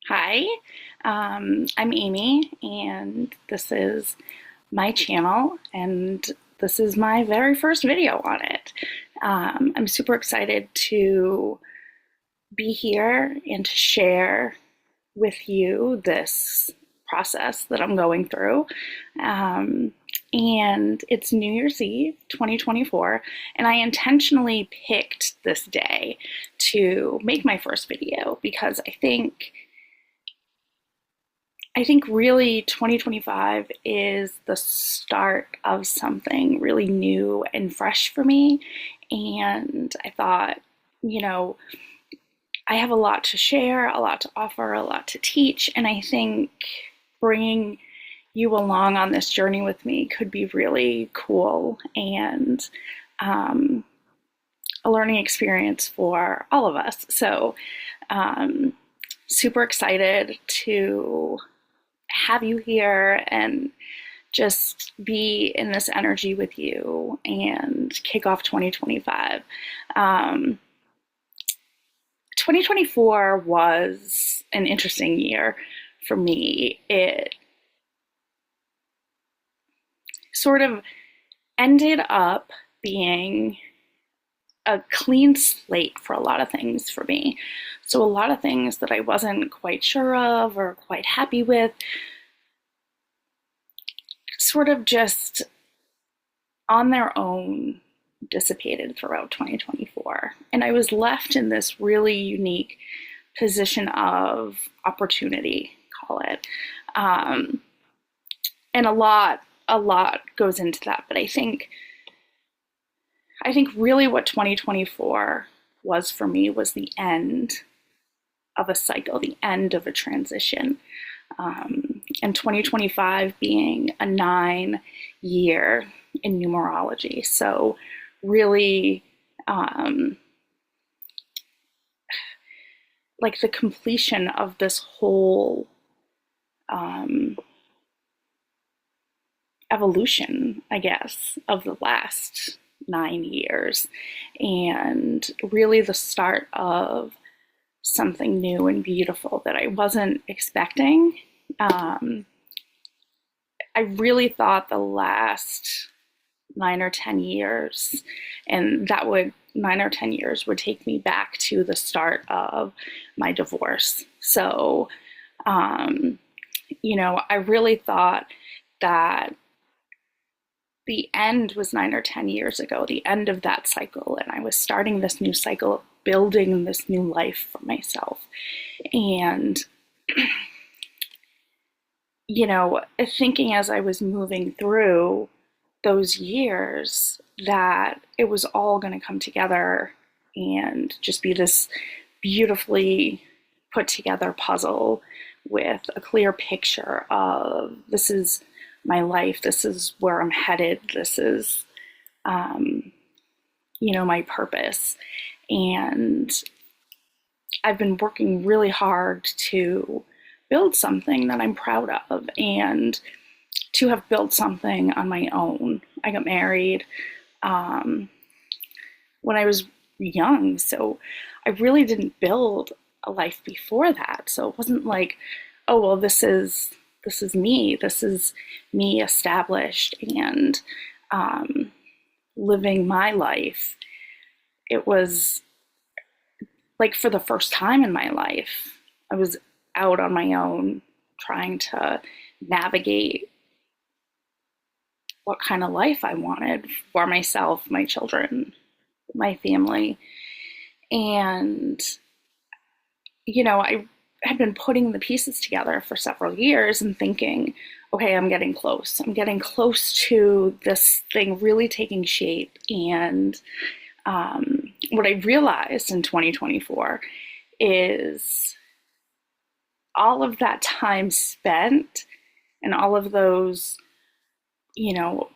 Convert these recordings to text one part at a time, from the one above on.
Hi, I'm Amy, and this is my channel, and this is my very first video on it. I'm super excited to be here and to share with you this process that I'm going through. Um, and it's New Year's Eve 2024, and I intentionally picked this day to make my first video because I think really 2025 is the start of something really new and fresh for me. And I thought, you know, I have a lot to share, a lot to offer, a lot to teach. And I think bringing you along on this journey with me could be really cool and um, a learning experience for all of us. So, um, super excited to have you here and just be in this energy with you and kick off 2025. 2024 was an interesting year for me. It sort of ended up being a clean slate for a lot of things for me. So, a lot of things that I wasn't quite sure of or quite happy with sort of just on their own dissipated throughout 2024. And I was left in this really unique position of opportunity, call it. Um, and a lot goes into that. But I think really what 2024 was for me was the end of a cycle, the end of a transition. And 2025 being a 9 year in numerology. So, really, like the completion of this whole um, evolution, I guess, of the last 9 years, and really the start of something new and beautiful that I wasn't expecting. Um, I really thought the last 9 or 10 years, and that would 9 or 10 years would take me back to the start of my divorce. So, um, I really thought that the end was 9 or 10 years ago, the end of that cycle, and I was starting this new cycle of building this new life for myself. And thinking as I was moving through those years that it was all going to come together and just be this beautifully put together puzzle with a clear picture of this is my life, this is where I'm headed, this is, my purpose. And I've been working really hard to build something that I'm proud of and to have built something on my own. I got married um, when I was young, so I really didn't build a life before that. So it wasn't like, oh well, this is me established and living my life. It was like for the first time in my life, I was out on my own trying to navigate what kind of life I wanted for myself, my children, my family. And, I had been putting the pieces together for several years and thinking, okay, I'm getting close. I'm getting close to this thing really taking shape. And what I realized in 2024 is all of that time spent and all of those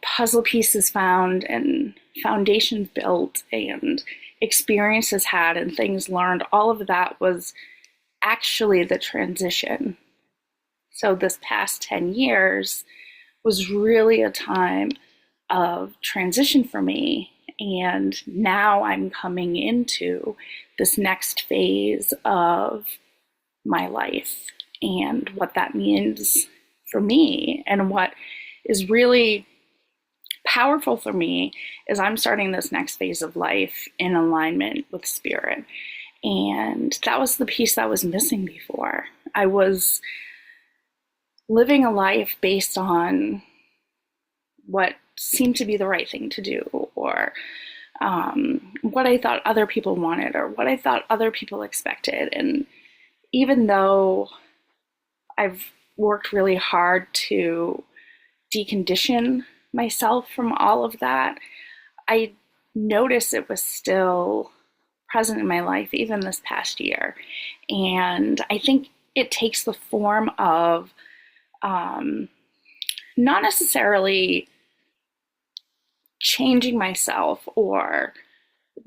puzzle pieces found and foundations built and experiences had and things learned, all of that was actually the transition. So this past 10 years was really a time of transition for me. And now I'm coming into this next phase of my life and what that means for me. And what is really powerful for me is I'm starting this next phase of life in alignment with spirit. And that was the piece that was missing before. I was living a life based on what seemed to be the right thing to do, or what I thought other people wanted, or what I thought other people expected. And even though I've worked really hard to decondition myself from all of that, I noticed it was still present in my life even this past year. And I think it takes the form of not necessarily changing myself or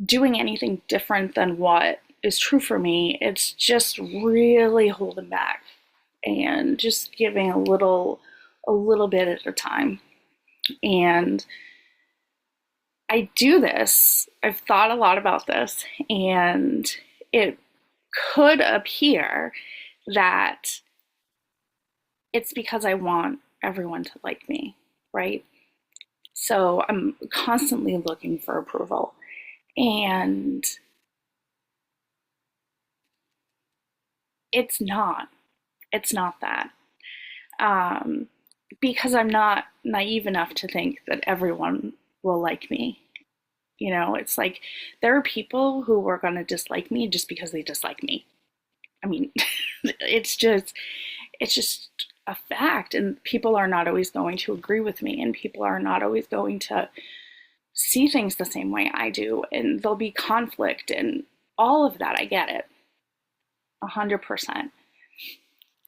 doing anything different than what is true for me. It's just really holding back and just giving a little bit at a time. And I do this, I've thought a lot about this, and it could appear that it's because I want everyone to like me, right? So I'm constantly looking for approval. And it's not. It's not that. Um, because I'm not naive enough to think that everyone will like me. You know, it's like there are people who are going to dislike me just because they dislike me. I mean, it's just a fact, and people are not always going to agree with me, and people are not always going to see things the same way I do, and there'll be conflict and all of that. I get it, 100%.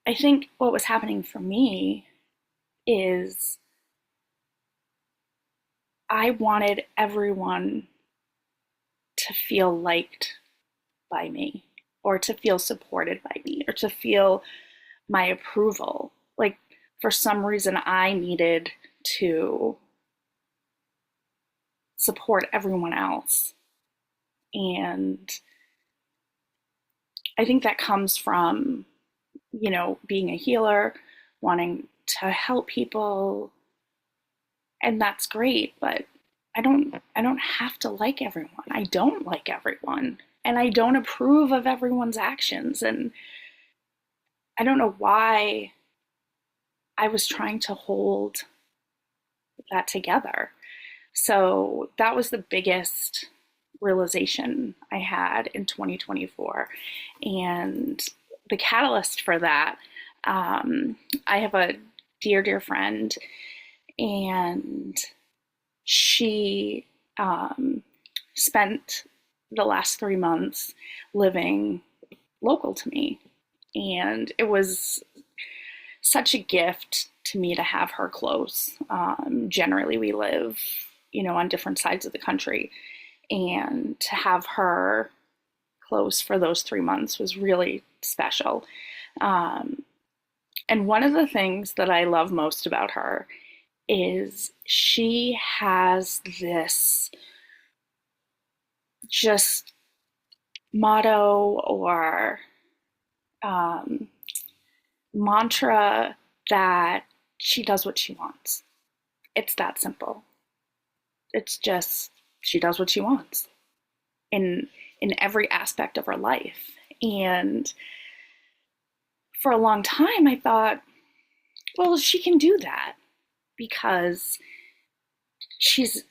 I think what was happening for me is I wanted everyone to feel liked by me, or to feel supported by me, or to feel my approval. Like, for some reason, I needed to support everyone else. And I think that comes from, being a healer, wanting to help people, and that's great, but I don't have to like everyone. I don't like everyone, and I don't approve of everyone's actions, and I don't know why I was trying to hold that together. So that was the biggest realization I had in 2024. And the catalyst for that, I have a dear, dear friend, and she spent the last 3 months living local to me. And it was such a gift to me to have her close. Generally, we live, on different sides of the country. And to have her close for those 3 months was really special. And one of the things that I love most about her is she has this just motto or mantra that she does what she wants. It's that simple. It's just she does what she wants in every aspect of her life. And for a long time I thought, well, she can do that because she's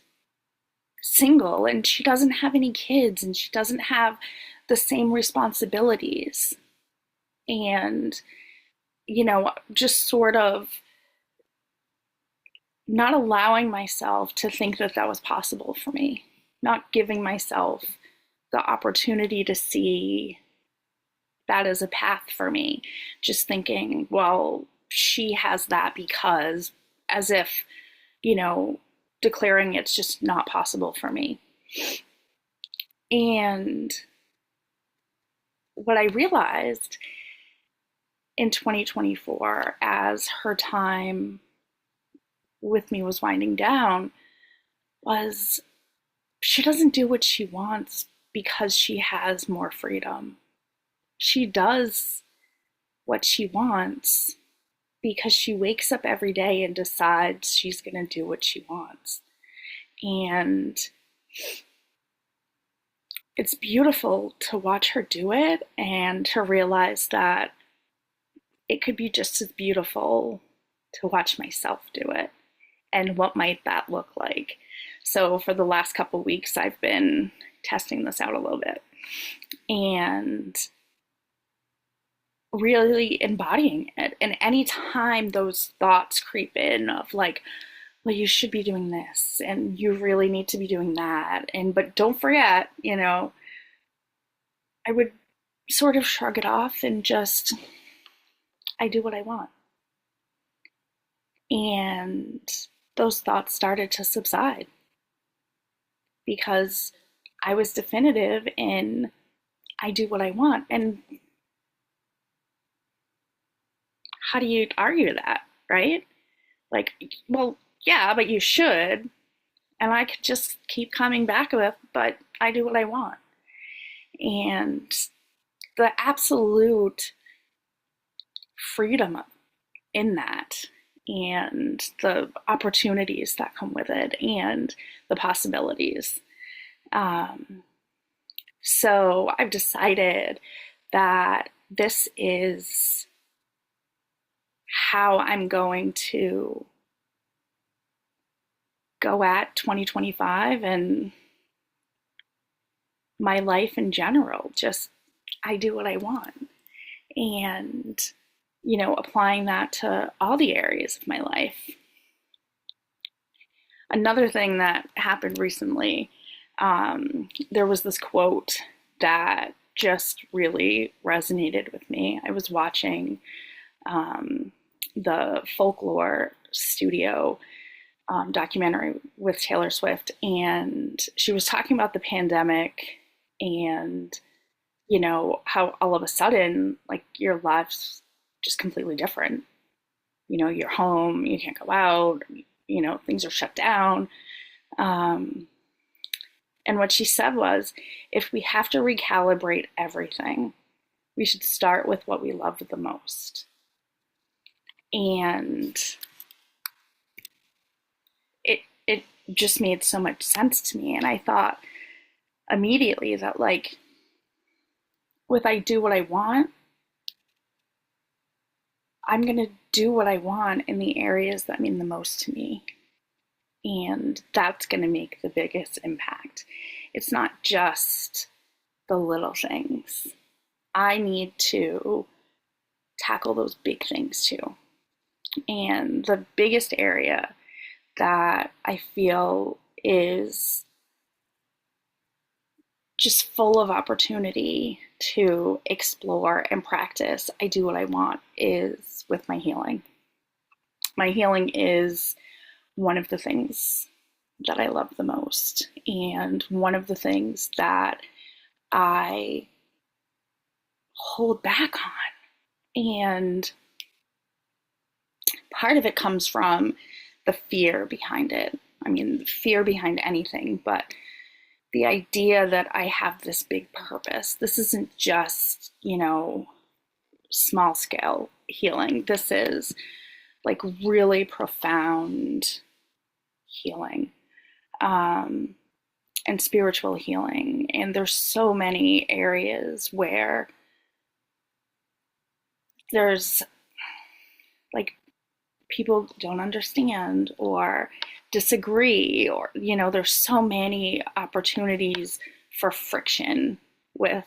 single and she doesn't have any kids and she doesn't have the same responsibilities. And, just sort of not allowing myself to think that that was possible for me, not giving myself the opportunity to see that as a path for me, just thinking, well, she has that because, as if, declaring it's just not possible for me. And what I realized in 2024, as her time with me was winding down, was she doesn't do what she wants because she has more freedom. She does what she wants because she wakes up every day and decides she's going to do what she wants. And it's beautiful to watch her do it and to realize that it could be just as beautiful to watch myself do it. And what might that look like? So for the last couple weeks, I've been testing this out a little bit and really embodying it. And anytime those thoughts creep in of like, well, you should be doing this and you really need to be doing that. And, but don't forget, I would sort of shrug it off and just, I do what I want. And those thoughts started to subside because I was definitive in I do what I want. And how do you argue that, right? Like, well, yeah, but you should. And I could just keep coming back with, but I do what I want. And the absolute freedom in that and the opportunities that come with it and the possibilities. So I've decided that this is how I'm going to go at 2025 and my life in general. Just, I do what I want. And, applying that to all the areas of my life. Another thing that happened recently, there was this quote that just really resonated with me. I was watching the Folklore Studio documentary with Taylor Swift, and she was talking about the pandemic and, how all of a sudden, like, your life's just completely different. You're home, you can't go out, things are shut down. And what she said was, if we have to recalibrate everything, we should start with what we loved the most. And it just made so much sense to me. And I thought immediately that, like, with I do what I want, I'm going to do what I want in the areas that mean the most to me. And that's going to make the biggest impact. It's not just the little things. I need to tackle those big things too. And the biggest area that I feel is just full of opportunity to explore and practice I do what I want is with my healing. My healing is one of the things that I love the most, and one of the things that I hold back on. And part of it comes from the fear behind it. I mean, fear behind anything, but the idea that I have this big purpose. This isn't just, small scale healing. This is like really profound healing, and spiritual healing. And there's so many areas where there's like people don't understand or disagree, or there's so many opportunities for friction with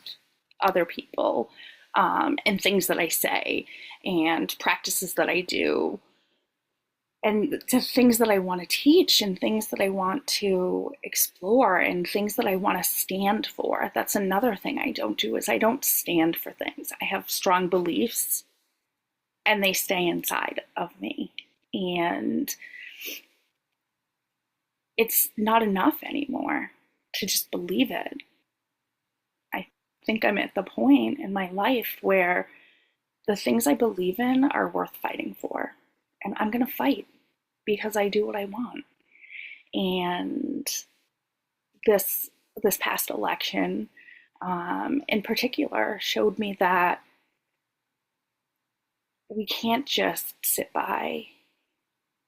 other people, and things that I say and practices that I do and the things that I want to teach and things that I want to explore and things that I want to stand for. That's another thing I don't do, is I don't stand for things. I have strong beliefs and they stay inside of me. And it's not enough anymore to just believe it. I think I'm at the point in my life where the things I believe in are worth fighting for. And I'm going to fight because I do what I want. And this past election, in particular, showed me that we can't just sit by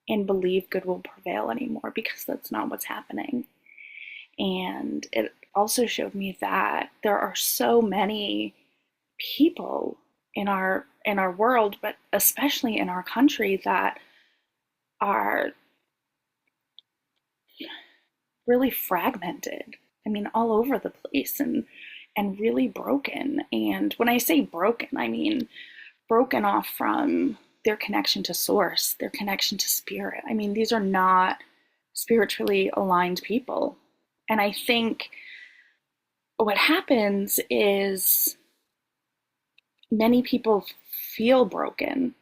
and believe good will prevail anymore, because that's not what's happening. And it also showed me that there are so many people in our world, but especially in our country, that are really fragmented. I mean, all over the place, and really broken. And when I say broken, I mean broken off from their connection to source, their connection to spirit. I mean, these are not spiritually aligned people. And I think what happens is many people feel broken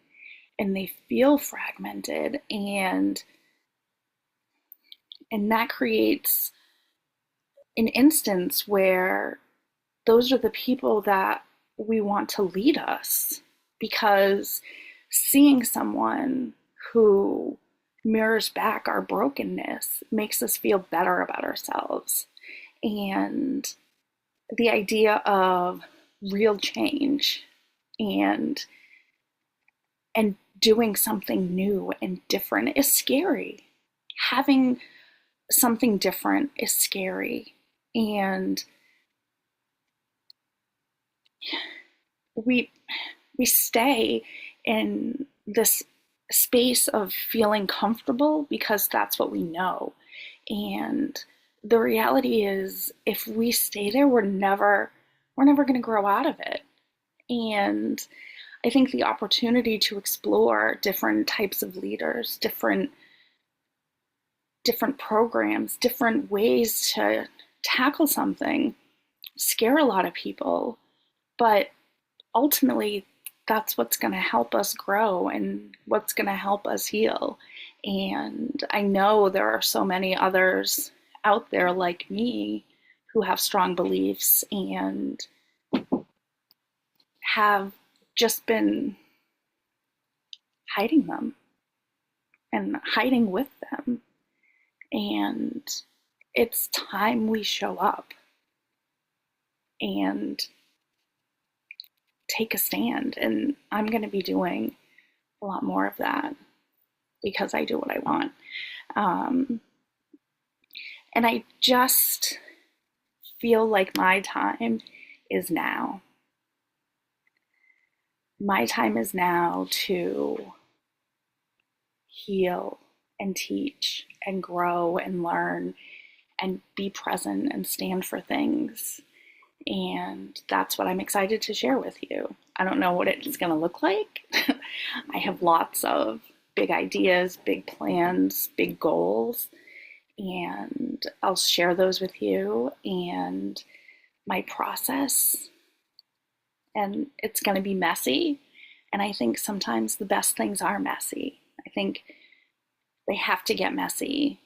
and they feel fragmented, and that creates an instance where those are the people that we want to lead us, because seeing someone who mirrors back our brokenness makes us feel better about ourselves. And the idea of real change and doing something new and different is scary. Having something different is scary. And we we stay in this space of feeling comfortable because that's what we know. And the reality is, if we stay there, we're never going to grow out of it. And I think the opportunity to explore different types of leaders, different programs, different ways to tackle something scare a lot of people, but ultimately that's what's going to help us grow and what's going to help us heal. And I know there are so many others out there like me who have strong beliefs and have just been hiding them and hiding with them. And it's time we show up and take a stand. And I'm going to be doing a lot more of that because I do what I want. And I just feel like my time is now. My time is now to heal and teach and grow and learn and be present and stand for things. And that's what I'm excited to share with you. I don't know what it's going to look like. I have lots of big ideas, big plans, big goals, and I'll share those with you and my process. And it's going to be messy. And I think sometimes the best things are messy. I think they have to get messy.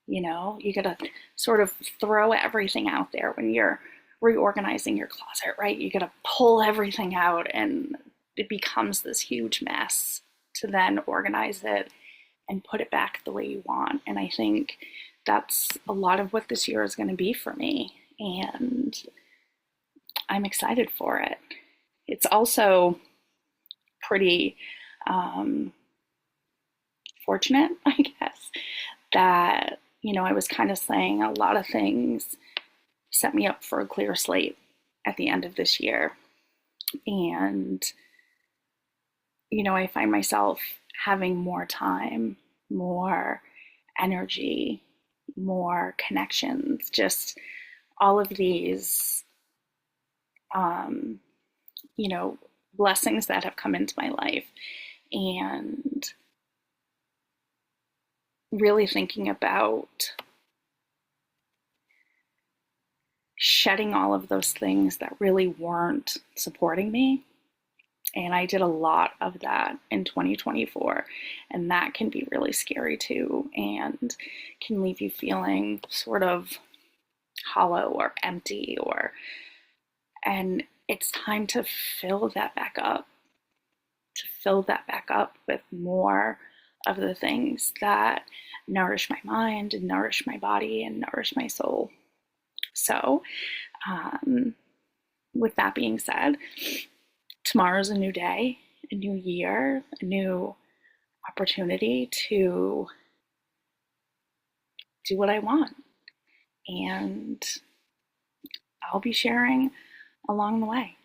You know, you got to sort of throw everything out there when you're reorganizing your closet, right? You got to pull everything out and it becomes this huge mess to then organize it and put it back the way you want. And I think that's a lot of what this year is going to be for me. And I'm excited for it. It's also pretty fortunate, I guess, that, you know, I was kind of saying a lot of things set me up for a clear slate at the end of this year. And, you know, I find myself having more time, more energy, more connections, just all of these, you know, blessings that have come into my life. And really thinking about shedding all of those things that really weren't supporting me. And I did a lot of that in 2024. And that can be really scary too, and can leave you feeling sort of hollow or empty, and it's time to fill that back up, with more of the things that nourish my mind and nourish my body and nourish my soul. So, with that being said, tomorrow's a new day a new year, a new opportunity to do what I want. And I'll be sharing along the way.